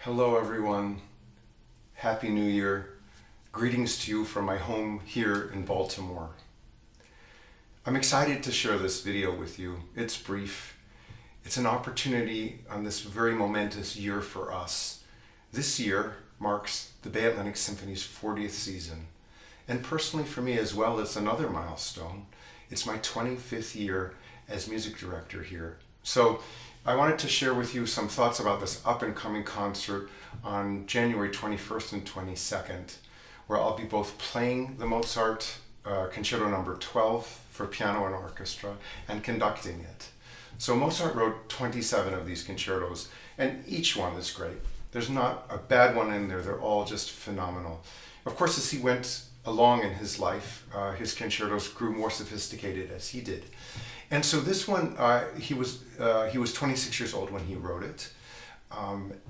Hello everyone, Happy New Year. Greetings to you from my home here in Baltimore. I'm excited to share this video with you. It's brief. It's an opportunity on this very momentous year for us. This year marks the Bay Atlantic Symphony's 40th season. And personally for me as well, it's another milestone. It's my 25th year as music director here. So I wanted to share with you some thoughts about this up-and-coming concert on January 21st and 22nd, where I'll be both playing the Mozart Concerto No. 12 for piano and orchestra and conducting it. So Mozart wrote 27 of these concertos, and each one is great. There's not a bad one in there. They're all just phenomenal. Of course, as he went along in his life, his concertos grew more sophisticated as he did. And so this one, he was 26 years old when he wrote it,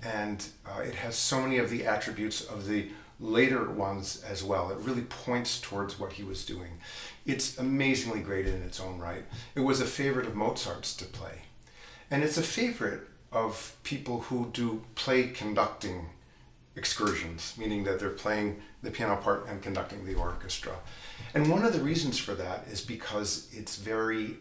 and it has so many of the attributes of the later ones as well. It really points towards what he was doing. It's amazingly great in its own right. It was a favorite of Mozart's to play, and it's a favorite of people who do play conducting excursions, meaning that they're playing the piano part and conducting the orchestra. And one of the reasons for that is because it's very,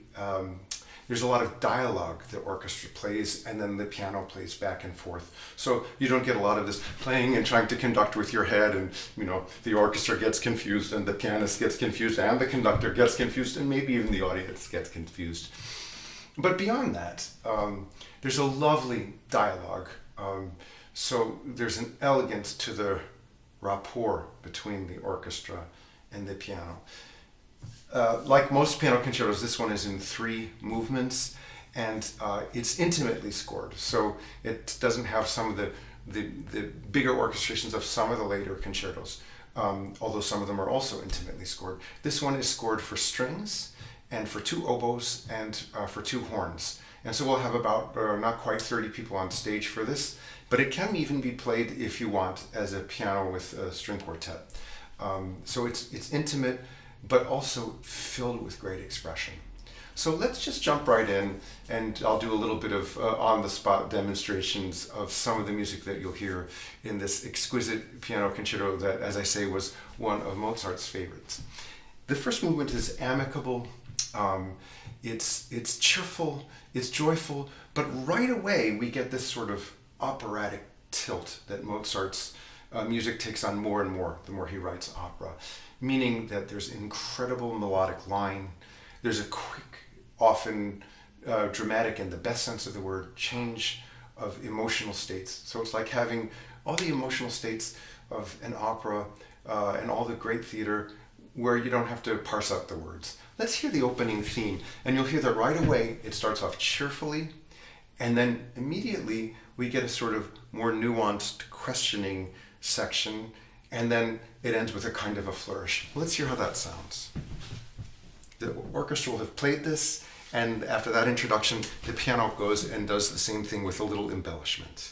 there's a lot of dialogue the orchestra plays and then the piano plays back and forth. So you don't get a lot of this playing and trying to conduct with your head, and the orchestra gets confused and the pianist gets confused and the conductor gets confused and maybe even the audience gets confused. But beyond that, there's a lovely dialogue. So there's an elegance to the rapport between the orchestra and the piano. Like most piano concertos, this one is in 3 movements, and it's intimately scored. So it doesn't have some of the bigger orchestrations of some of the later concertos, although some of them are also intimately scored. This one is scored for strings and for 2 oboes and for 2 horns. And so we'll have about not quite 30 people on stage for this, but it can even be played, if you want, as a piano with a string quartet. So it's intimate, but also filled with great expression. So let's just jump right in, and I'll do a little bit of on-the-spot demonstrations of some of the music that you'll hear in this exquisite piano concerto that, as I say, was one of Mozart's favorites. The first movement is amicable. It's cheerful, it's joyful, but right away we get this sort of operatic tilt that Mozart's music takes on more and more the more he writes opera, meaning that there's incredible melodic line, there's a quick, often dramatic in the best sense of the word, change of emotional states. So it's like having all the emotional states of an opera and all the great theater where you don't have to parse out the words. Let's hear the opening theme, and you'll hear that right away it starts off cheerfully, and then immediately we get a sort of more nuanced questioning section, and then it ends with a kind of a flourish. Let's hear how that sounds. The orchestra will have played this, and after that introduction, the piano goes and does the same thing with a little embellishment.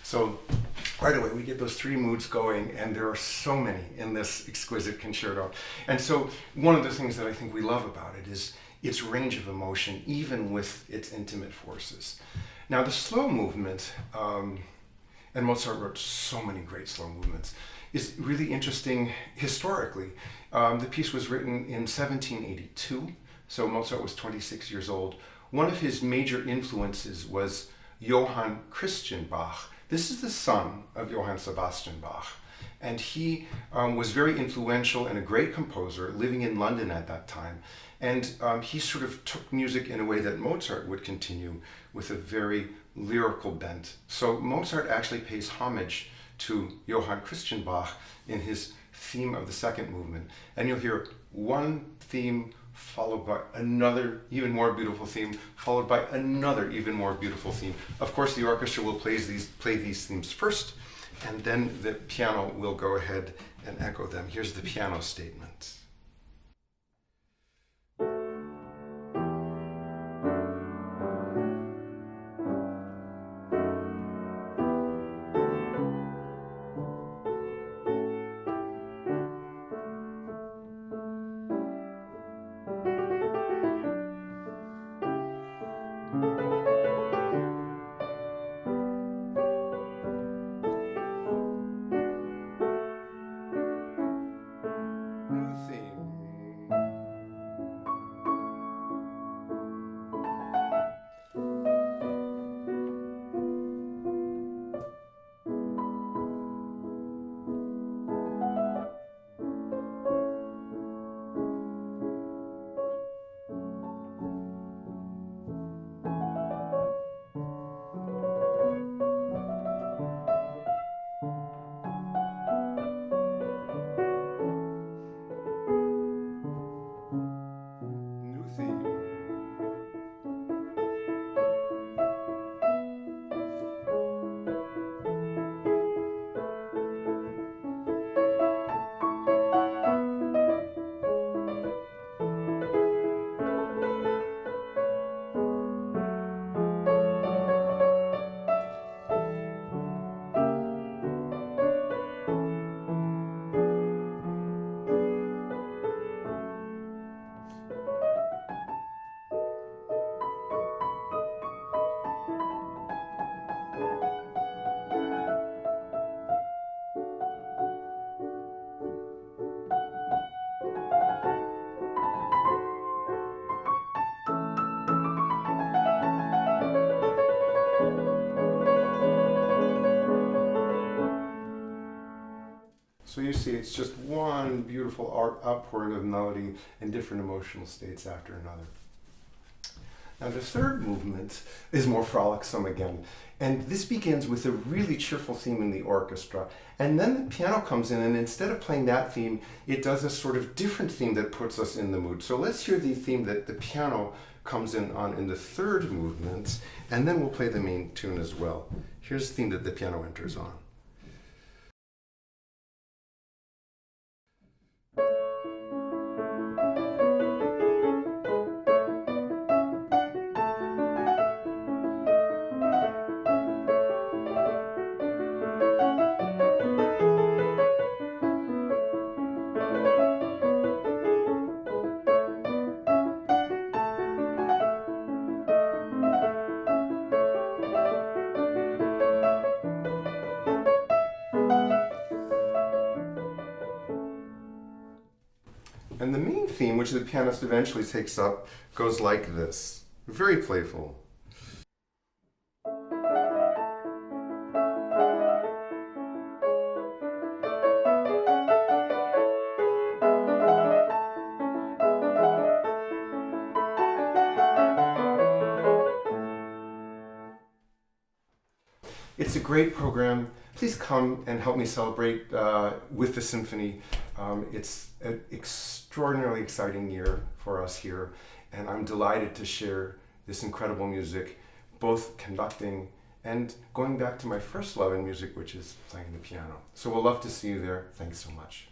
So right away we get those 3 moods going, and there are so many in this exquisite concerto. And so one of the things that I think we love about it is its range of emotion, even with its intimate forces. Now the slow movement, and Mozart wrote so many great slow movements, is really interesting historically. The piece was written in 1782, so Mozart was 26 years old. One of his major influences was Johann Christian Bach. This is the son of Johann Sebastian Bach, and he was very influential and a great composer living in London at that time. And he sort of took music in a way that Mozart would continue, with a very lyrical bent. So Mozart actually pays homage to Johann Christian Bach in his theme of the second movement. And you'll hear one theme followed by another even more beautiful theme, followed by another even more beautiful theme. Of course, the orchestra will play these themes first, and then the piano will go ahead and echo them. Here's the piano statement. So you see, it's just one beautiful outpouring of melody in different emotional states after another. Now the third movement is more frolicsome again, and this begins with a really cheerful theme in the orchestra, and then the piano comes in, and instead of playing that theme, it does a sort of different theme that puts us in the mood. So let's hear the theme that the piano comes in on in the third movement, and then we'll play the main tune as well. Here's the theme that the piano enters on. And the main theme, which the pianist eventually takes up, goes like this. Very playful. It's a great program. Please come and help me celebrate with the symphony. It's an extraordinarily exciting year for us here, and I'm delighted to share this incredible music, both conducting and going back to my first love in music, which is playing the piano. So we'll love to see you there. Thanks so much.